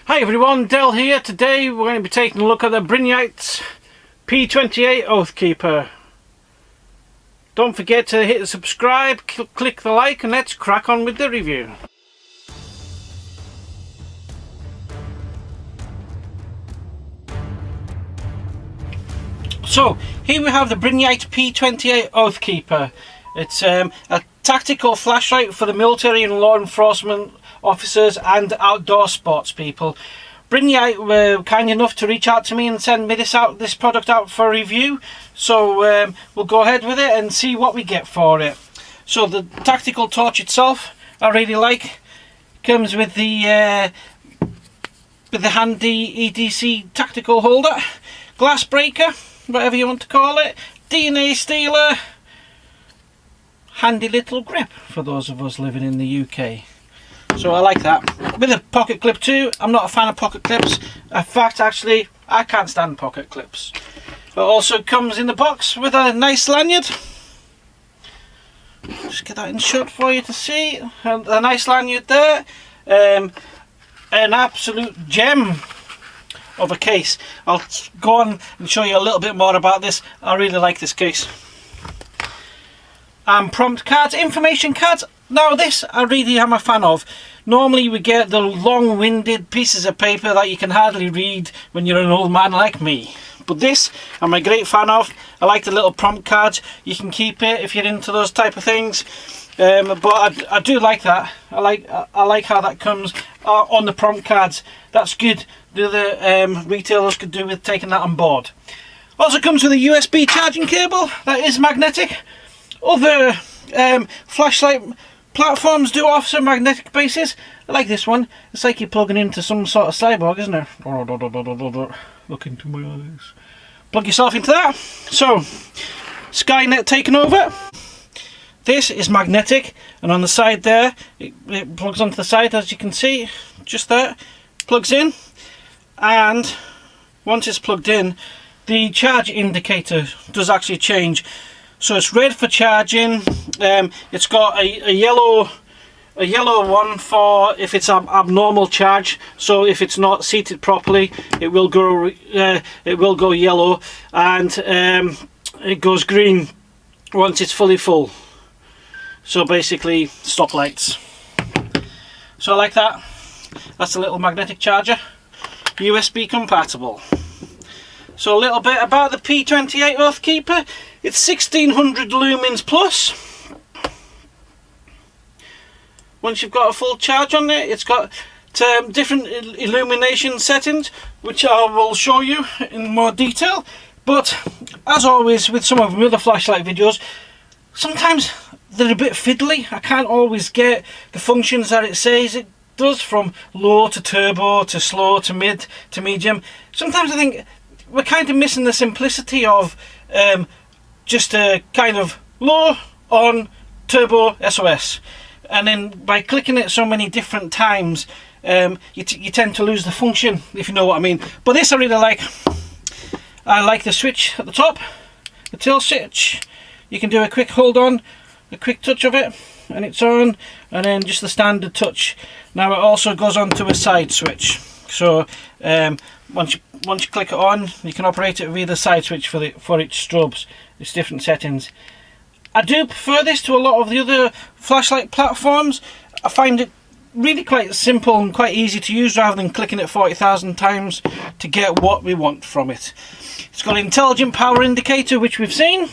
Hi everyone, Del here. Today we're going to be taking a look at the Brinyte PT28 Oathkeeper. Don't forget to hit the subscribe, click the like, and let's crack on with the review. So here we have the Brinyte P28 Oathkeeper. It's a tactical flashlight for the military and law enforcement officers and outdoor sports people. Brinyte were kind enough to reach out to me and send me this product out for review. So we'll go ahead with it and see what we get for it. So the tactical torch itself, I really like. Comes with the handy EDC tactical holder, glass breaker, whatever you want to call it, DNA stealer, handy little grip for those of us living in the UK. So I like that. With a pocket clip too. I'm not a fan of pocket clips. In fact, actually, I can't stand pocket clips. It also comes in the box with a nice lanyard. Just get that in shot for you to see. And a nice lanyard there. An absolute gem of a case. I'll go on and show you a little bit more about this. I really like this case. Prompt cards, information cards. Now this I really am a fan of. Normally we get the long-winded pieces of paper that you can hardly read when you're an old man like me. But this I'm a great fan of. I like the little prompt cards. You can keep it if you're into those type of things. But I do like that. I like how that comes on the prompt cards. That's good. The other retailers could do with taking that on board. Also comes with a USB charging cable that is magnetic. Other flashlight platforms do offer magnetic bases. I like this one. It's like you're plugging into some sort of cyborg, isn't it? Look into my eyes. Plug yourself into that. So, Skynet taken over. This is magnetic, and on the side there, it plugs onto the side, as you can see, just there. Plugs in, and once it's plugged in, the charge indicator does actually change. So it's red for charging. It's got a yellow one for if it's an abnormal charge. So if it's not seated properly, it will go yellow, and it goes green once it's fully full. So basically stoplights. So I like that. That's a little magnetic charger, USB compatible. So a little bit about the P28 Oathkeeper. It's 1600 lumens plus. Once you've got a full charge on it, it's got different illumination settings, which I will show you in more detail. But as always with some of my other flashlight videos, sometimes they're a bit fiddly. I can't always get the functions that it says it does, from low to turbo to slow to mid to medium. Sometimes I think we're kind of missing the simplicity of just a kind of low, on, turbo, SOS. And then by clicking it so many different times, you tend to lose the function, if you know what I mean. But this I really like. I like the switch at the top, the tilt switch. You can do a quick hold on, a quick touch of it, and it's on. And then just the standard touch. Now it also goes on to a side switch. So once you click it on, you can operate it via the side switch for its strobes. It's different settings. I do prefer this to a lot of the other flashlight platforms. I find it really quite simple and quite easy to use, rather than clicking it 40,000 times to get what we want from it. It's got an intelligent power indicator, which we've seen.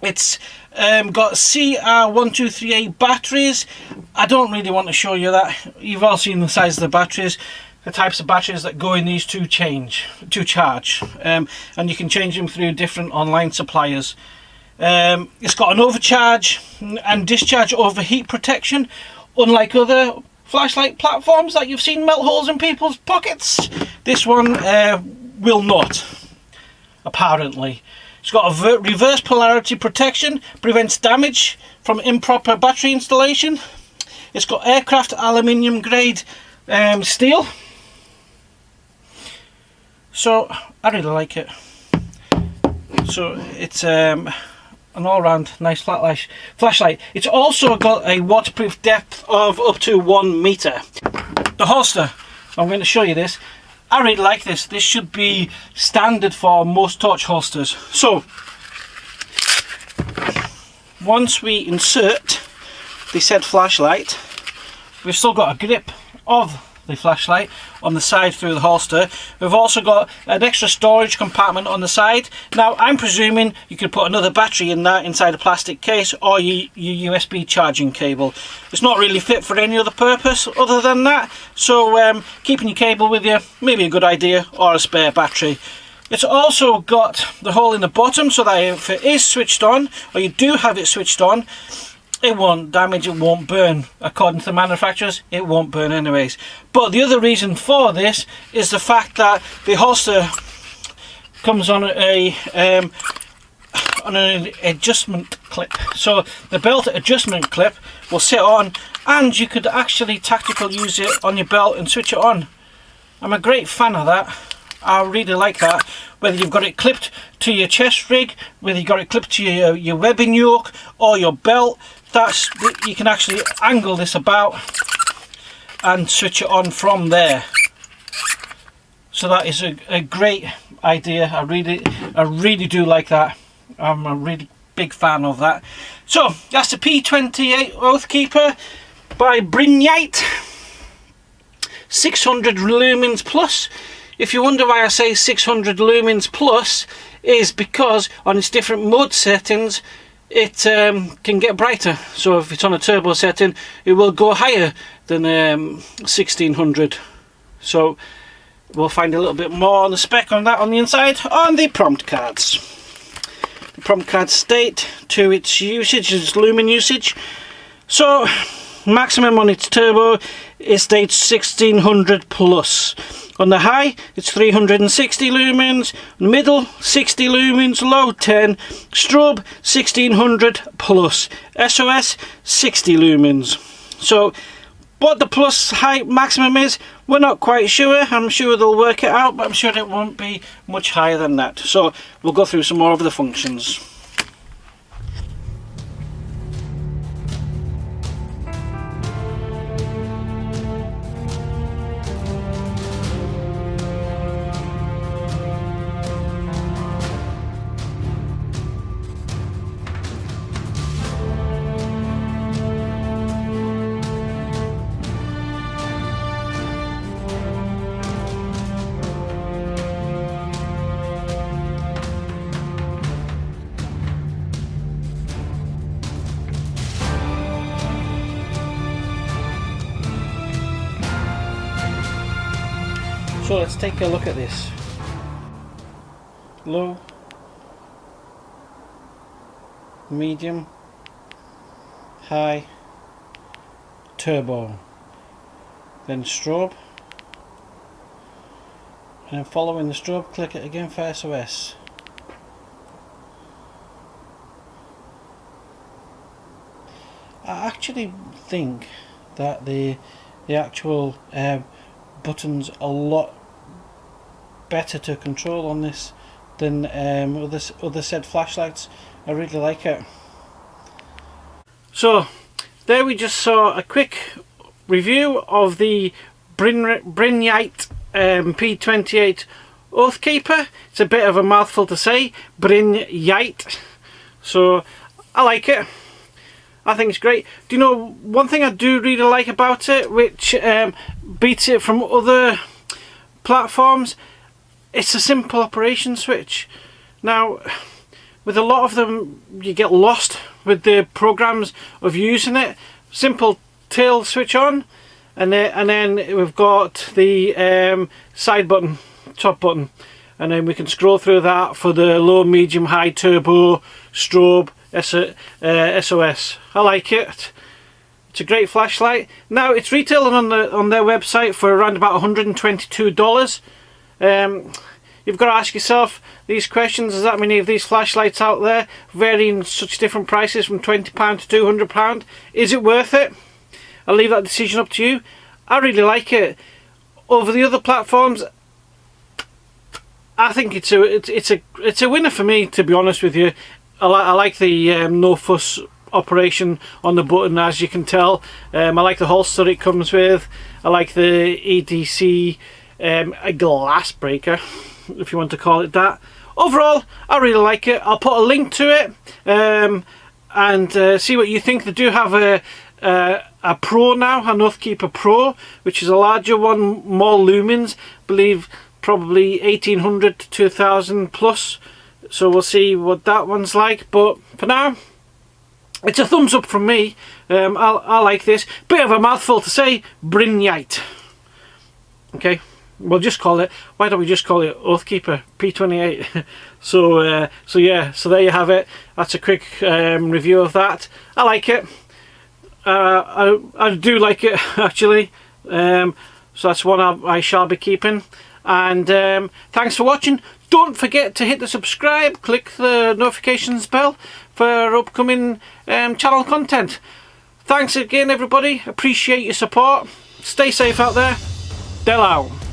It's got CR1238 batteries. I don't really want to show you that. You've all seen the size of the batteries. The types of batteries that go in these to charge, and you can change them through different online suppliers. It's got an overcharge and discharge overheat protection, unlike other flashlight platforms that you've seen melt holes in people's pockets. This one will not, apparently. It's got a reverse polarity protection, prevents damage from improper battery installation. It's got aircraft aluminium grade steel. So I really like it. So it's an all-round nice flashlight. It's also got a waterproof depth of up to 1 meter. The holster I'm going to show you this. I really like this. This should be standard for most torch holsters. So once we insert the said flashlight, we've still got a grip of the flashlight on the side through the holster. We've also got an extra storage compartment on the side. Now I'm presuming you could put another battery in that inside a plastic case, or your USB charging cable. It's not really fit for any other purpose other than that, so keeping your cable with you may be a good idea, or a spare battery. It's also got the hole in the bottom so that if it is switched on, or you do have it switched on, it won't damage, it won't burn. According to the manufacturers, it won't burn anyways. But the other reason for this is the fact that the holster comes on an adjustment clip. So the belt adjustment clip will sit on, and you could actually tactical use it on your belt and switch it on. I'm a great fan of that. I really like that. Whether you've got it clipped to your chest rig, whether you've got it clipped to your webbing yoke or your belt, you can actually angle this about and switch it on from there. So that is a great idea. I really do like that. I'm a really big fan of that. So that's the P28 Oathkeeper by Brinyte, 600 lumens plus. If you wonder why I say 600 lumens plus, is because on its different mode settings it can get brighter. So if it's on a turbo setting, it will go higher than 1600. So we'll find a little bit more on the spec on that on the inside on the prompt cards. The prompt cards state to its usage, its lumen usage. So maximum on its turbo, it states 1600 plus. On the high, it's 360 lumens, middle 60 lumens, low 10, strobe 1600 plus, SOS 60 lumens. So what the plus height maximum is, we're not quite sure. I'm sure they'll work it out, but I'm sure it won't be much higher than that. So we'll go through some more of the functions. So let's take a look at this. Low, medium, high, turbo, then strobe, and then following the strobe, click it again for SOS. I actually think that the actual buttons are a lot better to control on this than other said flashlights. I really like it. So there we just saw a quick review of the Brinyte P28 Oathkeeper. It's a bit of a mouthful to say, Brinyte. So I like it. I think it's great. Do you know one thing I do really like about it, which beats it from other platforms? It's a simple operation switch. Now, with a lot of them, you get lost with the programs of using it. Simple tail switch on, and then we've got the side button, top button, and then we can scroll through that for the low, medium, high, turbo, strobe, SOS. I like it. It's a great flashlight. Now it's retailing on their website for around about $122. You've got to ask yourself these questions: is that many of these flashlights out there varying such different prices from £20 to £200? Is it worth it? I'll leave that decision up to you. I really like it. Over the other platforms, I think it's a winner for me, to be honest with you. I like the no fuss operation on the button, as you can tell. I like the holster it comes with. I like the EDC a glass breaker, if you want to call it that. Overall, I really like it. I'll put a link to it and see what you think. They do have a Pro now, an Oathkeeper Pro, which is a larger one, more lumens, I believe probably 1800 to 2000 plus. So we'll see what that one's like, but for now it's a thumbs up from me. I like this. Bit of a mouthful to say, Brinyte. Okay, we'll just call it, why don't we just call it Oathkeeper P28. so yeah, so there you have it. That's a quick review of that. I like it. I do like it actually. So that's one I shall be keeping. And thanks for watching. Don't forget to hit the subscribe, click the notifications bell for upcoming channel content. Thanks again everybody, appreciate your support. Stay safe out there. Del out.